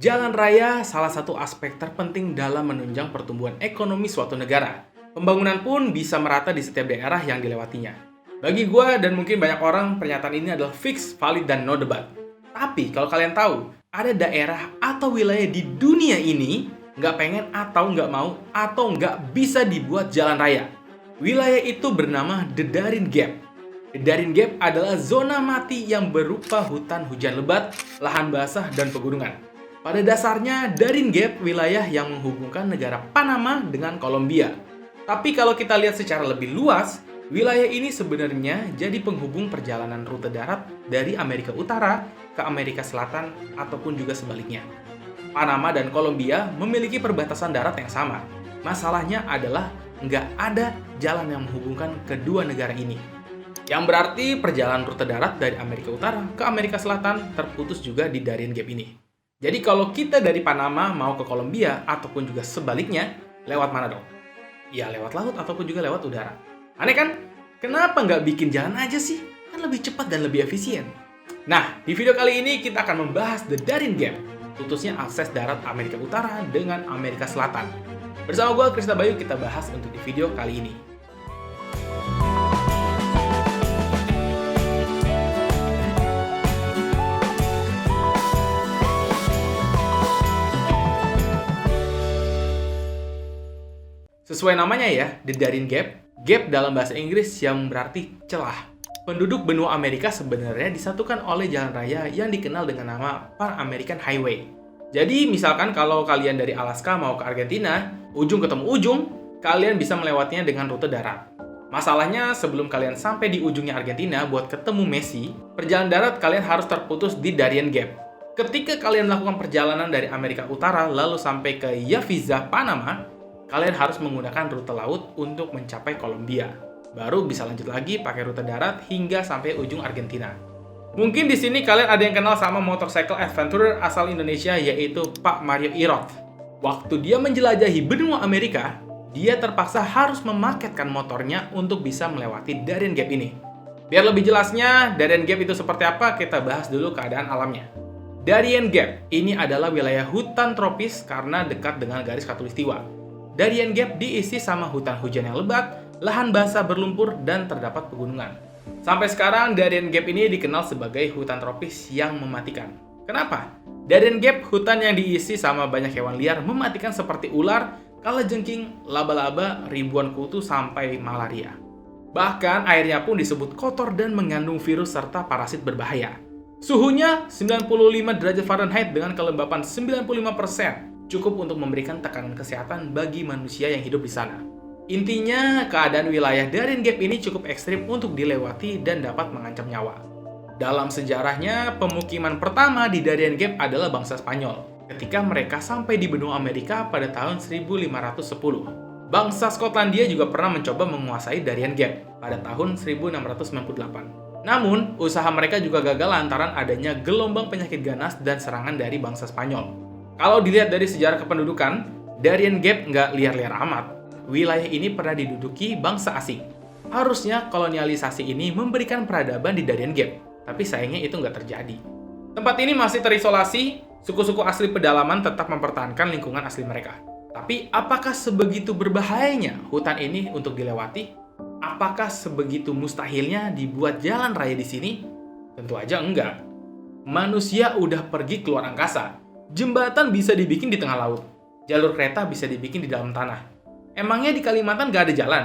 Jalan raya salah satu aspek terpenting dalam menunjang pertumbuhan ekonomi suatu negara. Pembangunan pun bisa merata di setiap daerah yang dilewatinya. Bagi gue dan mungkin banyak orang, pernyataan ini adalah fix, valid, dan no debat. Tapi kalau kalian tahu, ada daerah atau wilayah di dunia ini nggak pengen atau nggak mau atau nggak bisa dibuat jalan raya. Wilayah itu bernama The Darien Gap. The Darien Gap adalah zona mati yang berupa hutan hujan lebat, lahan basah, dan pegunungan. Pada dasarnya, Darien Gap wilayah yang menghubungkan negara Panama dengan Kolombia. Tapi kalau kita lihat secara lebih luas, wilayah ini sebenarnya jadi penghubung perjalanan rute darat dari Amerika Utara ke Amerika Selatan ataupun juga sebaliknya. Panama dan Kolombia memiliki perbatasan darat yang sama. Masalahnya adalah nggak ada jalan yang menghubungkan kedua negara ini. Yang berarti perjalanan rute darat dari Amerika Utara ke Amerika Selatan terputus juga di Darien Gap ini. Jadi kalau kita dari Panama mau ke Kolombia ataupun juga sebaliknya, lewat mana dong? Ya lewat laut ataupun juga lewat udara. Aneh kan? Kenapa nggak bikin jalan aja sih? Kan lebih cepat dan lebih efisien. Nah, di video kali ini kita akan membahas The Darien Gap, putusnya akses darat Amerika Utara dengan Amerika Selatan. Bersama gue, Krista Bayu, kita bahas untuk di video kali ini. Sesuai namanya ya, The Darien Gap, gap dalam bahasa Inggris yang berarti celah. Penduduk benua Amerika sebenarnya disatukan oleh jalan raya yang dikenal dengan nama Pan American Highway. Jadi misalkan kalau kalian dari Alaska mau ke Argentina, ujung ketemu ujung, kalian bisa melewatinya dengan rute darat. Masalahnya sebelum kalian sampai di ujungnya Argentina buat ketemu Messi, perjalanan darat kalian harus terputus di Darien Gap. Ketika kalian melakukan perjalanan dari Amerika Utara lalu sampai ke Yavisa, Panama, kalian harus menggunakan rute laut untuk mencapai Kolombia. Baru bisa lanjut lagi pakai rute darat hingga sampai ujung Argentina. Mungkin di sini kalian ada yang kenal sama motorcycle adventurer asal Indonesia yaitu Pak Mario Irot. Waktu dia menjelajahi benua Amerika, dia terpaksa harus memaketkan motornya untuk bisa melewati Darien Gap ini. Biar lebih jelasnya, Darien Gap itu seperti apa, kita bahas dulu keadaan alamnya. Darien Gap ini adalah wilayah hutan tropis karena dekat dengan garis khatulistiwa. Darien Gap diisi sama hutan hujan yang lebat, lahan basah berlumpur, dan terdapat pegunungan. Sampai sekarang, Darien Gap ini dikenal sebagai hutan tropis yang mematikan. Kenapa? Darien Gap hutan yang diisi sama banyak hewan liar mematikan seperti ular, kalajengking, laba-laba, ribuan kutu, sampai malaria. Bahkan airnya pun disebut kotor dan mengandung virus serta parasit berbahaya. Suhunya 95 derajat Fahrenheit dengan kelembapan 95%. Cukup untuk memberikan tekanan kesehatan bagi manusia yang hidup di sana. Intinya, keadaan wilayah Darien Gap ini cukup ekstrim untuk dilewati dan dapat mengancam nyawa. Dalam sejarahnya, pemukiman pertama di Darien Gap adalah bangsa Spanyol, ketika mereka sampai di benua Amerika pada tahun 1510. Bangsa Skotlandia juga pernah mencoba menguasai Darien Gap pada tahun 1698. Namun, usaha mereka juga gagal lantaran adanya gelombang penyakit ganas dan serangan dari bangsa Spanyol. Kalau dilihat dari sejarah kependudukan, Darien Gap nggak liar-liar amat. Wilayah ini pernah diduduki bangsa asing. Harusnya kolonialisasi ini memberikan peradaban di Darien Gap, tapi sayangnya itu nggak terjadi. Tempat ini masih terisolasi, suku-suku asli pedalaman tetap mempertahankan lingkungan asli mereka. Tapi apakah sebegitu berbahayanya hutan ini untuk dilewati? Apakah sebegitu mustahilnya dibuat jalan raya di sini? Tentu aja enggak. Manusia udah pergi keluar angkasa. Jembatan bisa dibikin di tengah laut. Jalur kereta bisa dibikin di dalam tanah. Emangnya di Kalimantan gak ada jalan?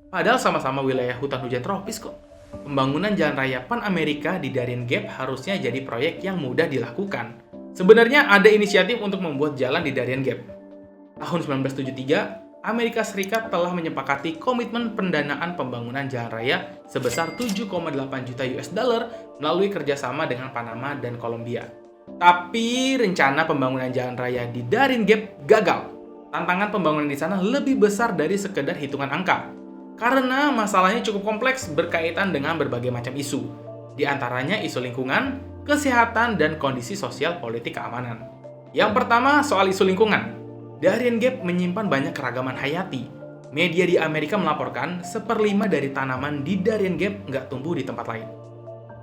Padahal sama-sama wilayah hutan hujan tropis kok. Pembangunan jalan raya Pan Amerika di Darien Gap harusnya jadi proyek yang mudah dilakukan. Sebenarnya ada inisiatif untuk membuat jalan di Darien Gap. Tahun 1973, Amerika Serikat telah menyepakati komitmen pendanaan pembangunan jalan raya sebesar 7,8 juta US dollar melalui kerjasama dengan Panama dan Kolombia. Tapi rencana pembangunan jalan raya di Darien Gap gagal. Tantangan pembangunan di sana lebih besar dari sekedar hitungan angka. Karena masalahnya cukup kompleks berkaitan dengan berbagai macam isu. Di antaranya isu lingkungan, kesehatan, dan kondisi sosial politik keamanan. Yang pertama soal isu lingkungan. Darien Gap menyimpan banyak keragaman hayati. Media di Amerika melaporkan 1/5 dari tanaman di Darien Gap nggak tumbuh di tempat lain.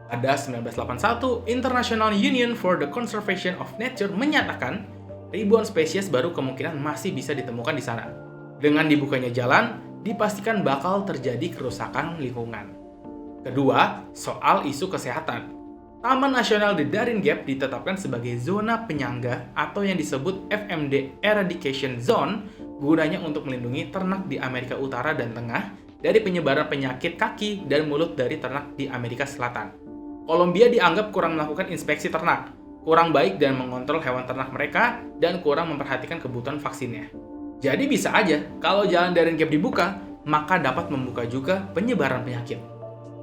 Pada 1981, International Union for the Conservation of Nature menyatakan ribuan spesies baru kemungkinan masih bisa ditemukan di sana. Dengan dibukanya jalan, dipastikan bakal terjadi kerusakan lingkungan. Kedua, soal isu kesehatan. Taman Nasional The Darien Gap ditetapkan sebagai zona penyangga atau yang disebut FMD Eradication Zone, gunanya untuk melindungi ternak di Amerika Utara dan Tengah dari penyebaran penyakit kaki dan mulut dari ternak di Amerika Selatan. Kolombia dianggap kurang melakukan inspeksi ternak, kurang baik dan mengontrol hewan ternak mereka, dan kurang memperhatikan kebutuhan vaksinnya. Jadi bisa aja, kalau jalan Darien Gap dibuka, maka dapat membuka juga penyebaran penyakit.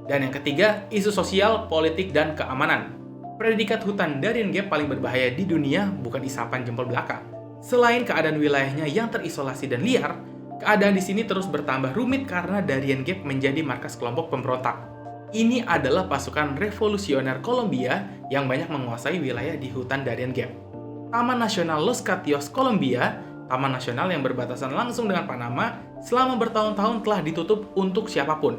Dan yang ketiga, isu sosial, politik, dan keamanan. Predikat hutan Darien Gap paling berbahaya di dunia bukan isapan jempol belaka. Selain keadaan wilayahnya yang terisolasi dan liar, keadaan di sini terus bertambah rumit karena Darien Gap menjadi markas kelompok pemberontak. Ini adalah pasukan revolusioner Kolombia yang banyak menguasai wilayah di hutan Darien Gap. Taman Nasional Los Catios, Kolombia, taman nasional yang berbatasan langsung dengan Panama, selama bertahun-tahun telah ditutup untuk siapapun.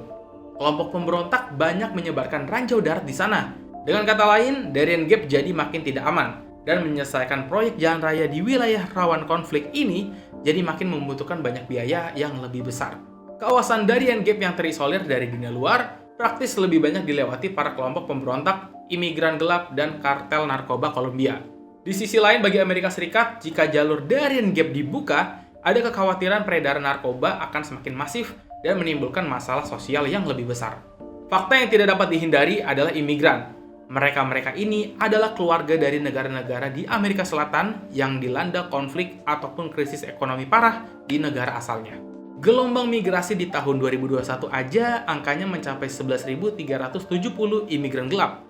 Kelompok pemberontak banyak menyebarkan ranjau darat di sana. Dengan kata lain, Darien Gap jadi makin tidak aman, dan menyelesaikan proyek jalan raya di wilayah rawan konflik ini jadi makin membutuhkan banyak biaya yang lebih besar. Kawasan Darien Gap yang terisolir dari dunia luar praktis lebih banyak dilewati para kelompok pemberontak, imigran gelap, dan kartel narkoba Kolombia. Di sisi lain, bagi Amerika Serikat, jika jalur Darien Gap dibuka, ada kekhawatiran peredaran narkoba akan semakin masif dan menimbulkan masalah sosial yang lebih besar. Fakta yang tidak dapat dihindari adalah imigran. Mereka-mereka ini adalah keluarga dari negara-negara di Amerika Selatan yang dilanda konflik ataupun krisis ekonomi parah di negara asalnya. Gelombang migrasi di tahun 2021 aja angkanya mencapai 11.370 imigran gelap.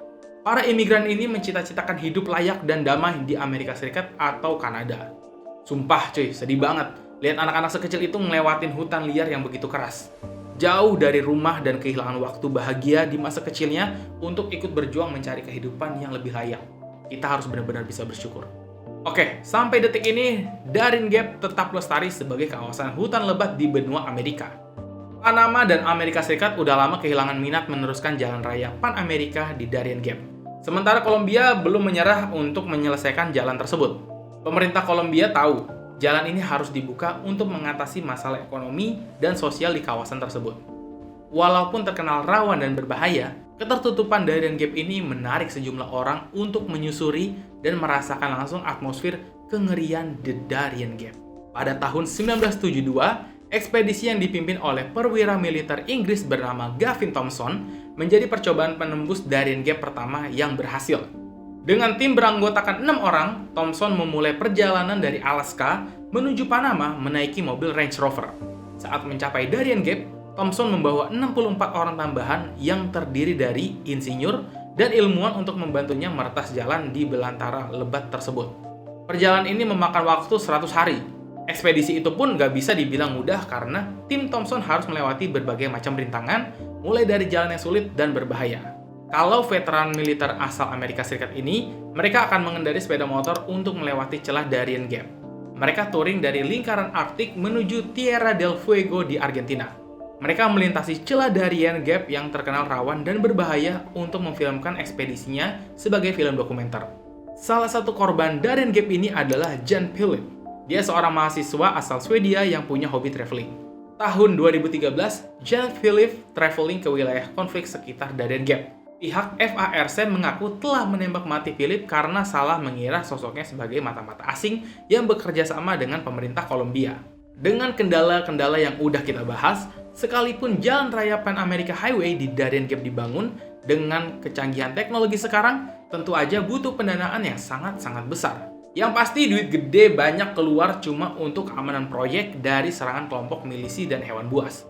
Para imigran ini mencita-citakan hidup layak dan damai di Amerika Serikat atau Kanada. Sumpah cuy, sedih banget. Lihat anak-anak sekecil itu ngelewatin hutan liar yang begitu keras. Jauh dari rumah dan kehilangan waktu bahagia di masa kecilnya untuk ikut berjuang mencari kehidupan yang lebih layak. Kita harus benar-benar bisa bersyukur. Oke, sampai detik ini, Darien Gap tetap lestari sebagai kawasan hutan lebat di benua Amerika. Panama dan Amerika Serikat udah lama kehilangan minat meneruskan jalan raya Pan-Amerika di Darien Gap. Sementara Kolombia belum menyerah untuk menyelesaikan jalan tersebut. Pemerintah Kolombia tahu, jalan ini harus dibuka untuk mengatasi masalah ekonomi dan sosial di kawasan tersebut. Walaupun terkenal rawan dan berbahaya, ketertutupan Darien Gap ini menarik sejumlah orang untuk menyusuri dan merasakan langsung atmosfer kengerian The Darien Gap. Pada tahun 1972, ekspedisi yang dipimpin oleh perwira militer Inggris bernama Gavin Thomson menjadi percobaan penembus Darien Gap pertama yang berhasil. Dengan tim beranggotakan 6 orang, Thomson memulai perjalanan dari Alaska menuju Panama menaiki mobil Range Rover. Saat mencapai Darien Gap, Thomson membawa 64 orang tambahan yang terdiri dari insinyur dan ilmuwan untuk membantunya meretas jalan di belantara lebat tersebut. Perjalanan ini memakan waktu 100 hari. Ekspedisi itu pun gak bisa dibilang mudah karena tim Thomson harus melewati berbagai macam rintangan, mulai dari jalan yang sulit dan berbahaya. Kalau veteran militer asal Amerika Serikat ini, mereka akan mengendarai sepeda motor untuk melewati celah Darien Gap. Mereka touring dari lingkaran Arktik menuju Tierra del Fuego di Argentina. Mereka melintasi celah Darien Gap yang terkenal rawan dan berbahaya untuk memfilmkan ekspedisinya sebagai film dokumenter. Salah satu korban Darien Gap ini adalah Jan Philip. Dia seorang mahasiswa asal Swedia yang punya hobi traveling. Tahun 2013, Jan Philip traveling ke wilayah konflik sekitar Darien Gap. Pihak FARC mengaku telah menembak mati Philip karena salah mengira sosoknya sebagai mata-mata asing yang bekerja sama dengan pemerintah Kolombia. Dengan kendala-kendala yang udah kita bahas, sekalipun jalan raya Pan America Highway di Darien Gap dibangun, dengan kecanggihan teknologi sekarang, tentu aja butuh pendanaan yang sangat-sangat besar. Yang pasti duit gede banyak keluar cuma untuk keamanan proyek dari serangan kelompok milisi dan hewan buas.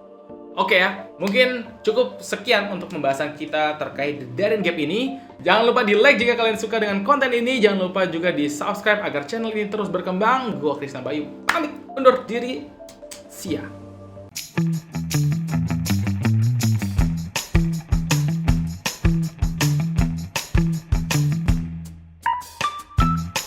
Oke ya, mungkin cukup sekian untuk pembahasan kita terkait The Darien Gap ini. Jangan lupa di like jika kalian suka dengan konten ini. Jangan lupa juga di subscribe agar channel ini terus berkembang. Gua Krisna Bayu, pamit undur diri. See ya.